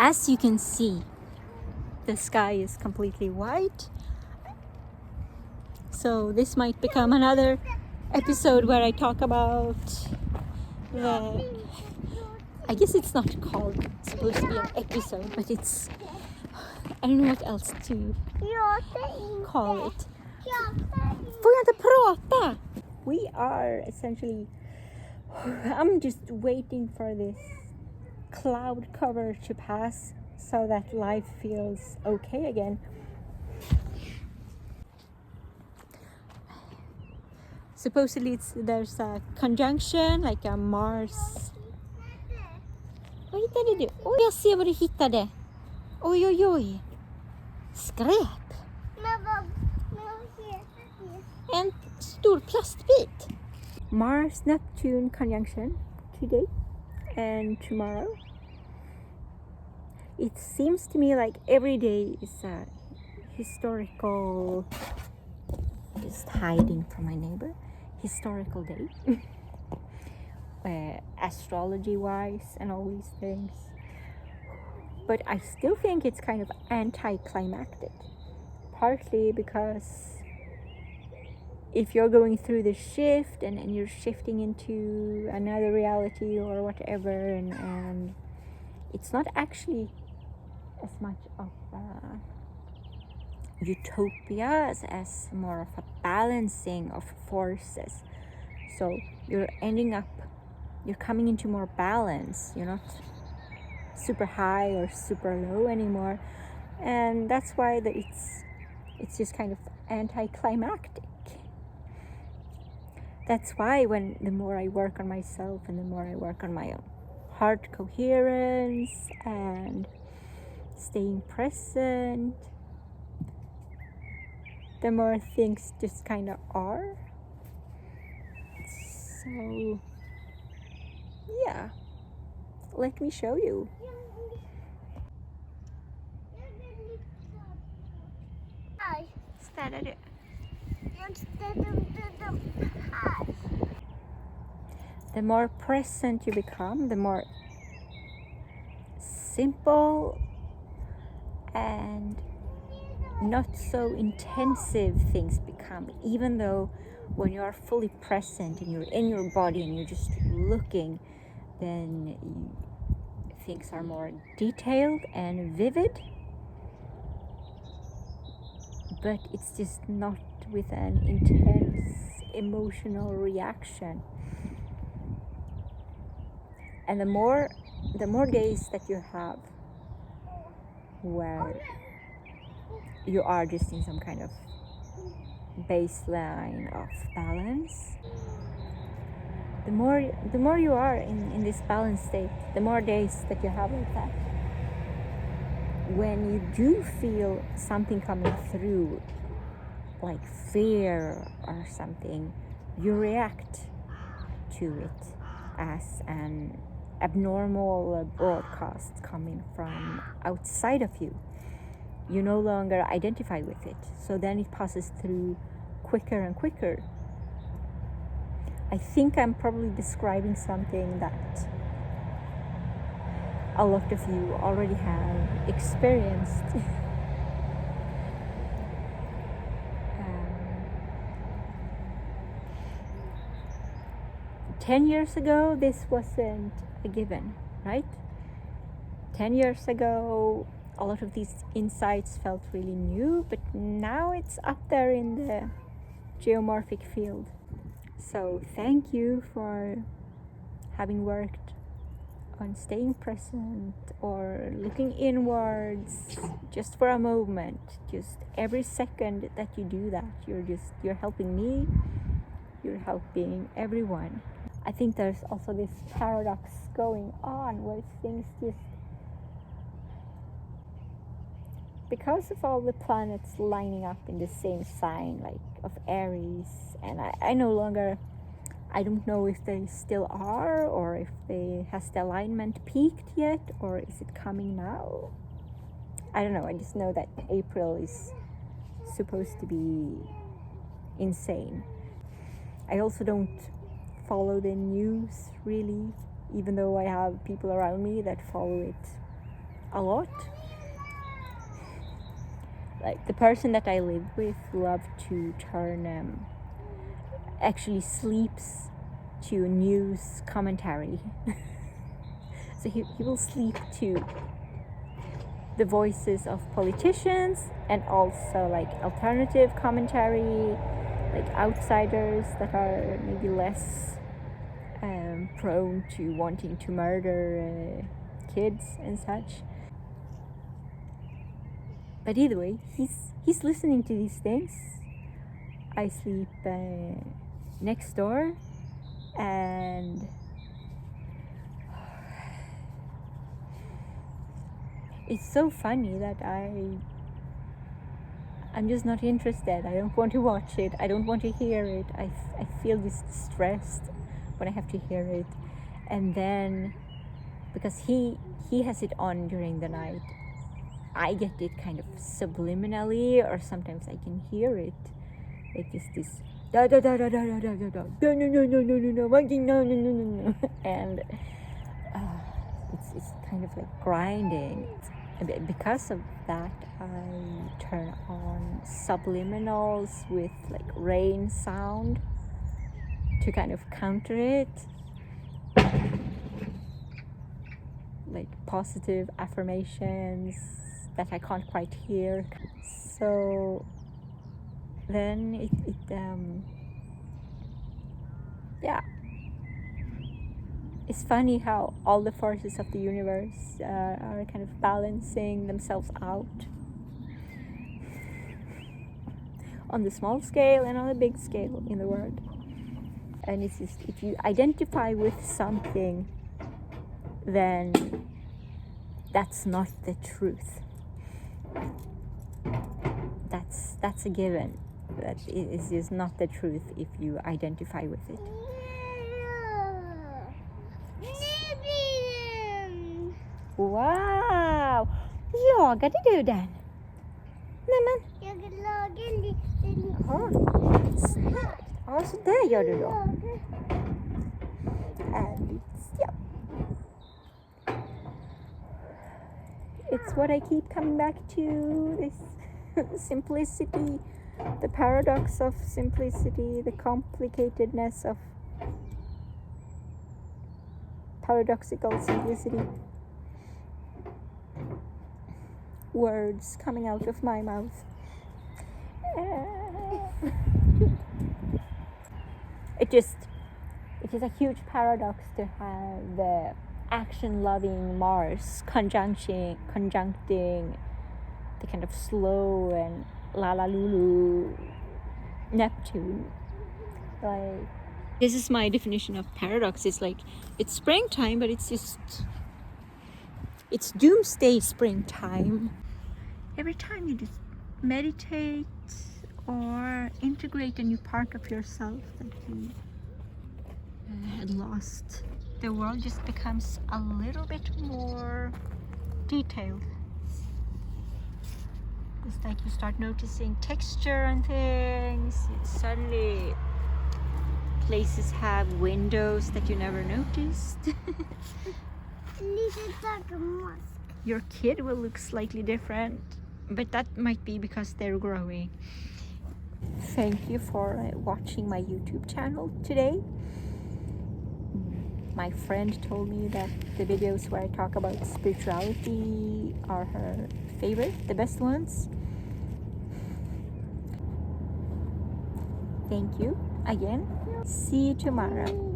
As you can see, the sky is completely white. So this might become another episode where I talk about the... I guess it's not supposed to be an episode, but it's... I don't know what else to call it. Får jag inte prata? We are essentially... I'm just waiting for this cloud cover to pass so that life feels okay again. Supposedly there's a conjunction, like a Mars. Vad hittade du? Oj, jag ser vad du hittade. Oj, oj, oj. Skräp. En stor plastbit. Mars-Neptune conjunction today and tomorrow. It seems to me like every day is a historical... Just hiding from my neighbor. Historical day. Astrology-wise and all these things. But I still think it's kind of anticlimactic. Partly because if you're going through the shift and you're shifting into another reality or whatever, and it's not actually as much of utopia as more of a balancing of forces. So you're coming into more balance. You're not super high or super low anymore, and that's why it's just kind of anticlimactic. That's why the more I work on myself and the more I work on my own heart coherence and staying present, the more things just kind of are. So yeah, let me show you. The more present you become, the more simple and not so intensive things become. Even though when you are fully present and you're in your body and you're just looking, then things are more detailed and vivid. But it's just not with an intense emotional reaction. And the more days that you have where you are just in some kind of baseline of balance, the more you are in this balanced state, the more days that you have like that. When you do feel something coming through, like fear or something, you react to it as an abnormal broadcast coming from outside of you. You no longer identify with it, so then it passes through quicker and quicker. I think I'm probably describing something that a lot of you already have experienced. 10 years ago, this wasn't a given, right? 10 years ago, a lot of these insights felt really new, but now it's up there in the geomorphic field. So thank you for having worked on staying present or looking inwards just for a moment. Just every second that you do that, you're helping me, you're helping everyone. I think there's also this paradox going on where things just, because of all the planets lining up in the same sign, like of Aries, and I don't know if they still are, or if has the alignment peaked yet, or is it coming now? I don't know. I just know that April is supposed to be insane. I also don't follow the news really, even though I have people around me that follow it a lot. Like the person that I live with loves to turn actually sleeps to news commentary. So he will sleep to the voices of politicians and also like alternative commentary, like outsiders that are maybe less prone to wanting to murder kids and such. But either way, he's listening to these things. I sleep next door, and it's so funny that I'm just not interested. I don't want to watch it. I don't want to hear it. I feel just stressed when I have to hear it. And then, because he has it on during the night, I get it kind of subliminally, or sometimes I can hear it. Like this da da da da da da da da da no, and it's kind of like grinding. Because of that, I turn on subliminals with like rain sound to kind of counter it, like positive affirmations that I can't quite hear. So then yeah, it's funny how all the forces of the universe are kind of balancing themselves out on the small scale and on the big scale in the world. And it's just, if you identify with something, then that's not the truth. That's a given. That is just not the truth if you identify with it. Wow! Jagade du den? Nämen! Jag lagar lite. Jaha, snyggt. Ja, så där gör du då. Ja. It's what I keep coming back to, this simplicity, the paradox of simplicity, the complicatedness of paradoxical simplicity. Words coming out of my mouth. It is a huge paradox to have the action-loving Mars conjuncting the kind of slow and la-la-lulu Neptune. Like, this is my definition of paradox. It's like, it's springtime, but it's doomsday springtime. Every time you just meditate or integrate a new part of yourself that you had lost, the world just becomes a little bit more detailed. It's like you start noticing texture and things. It's suddenly places have windows that you never noticed. Your kid will look slightly different, but that might be because they're growing. Thank you for watching my YouTube channel today. My friend told me that the videos where I talk about spirituality are her favorite, the best ones. Thank you again. See you tomorrow.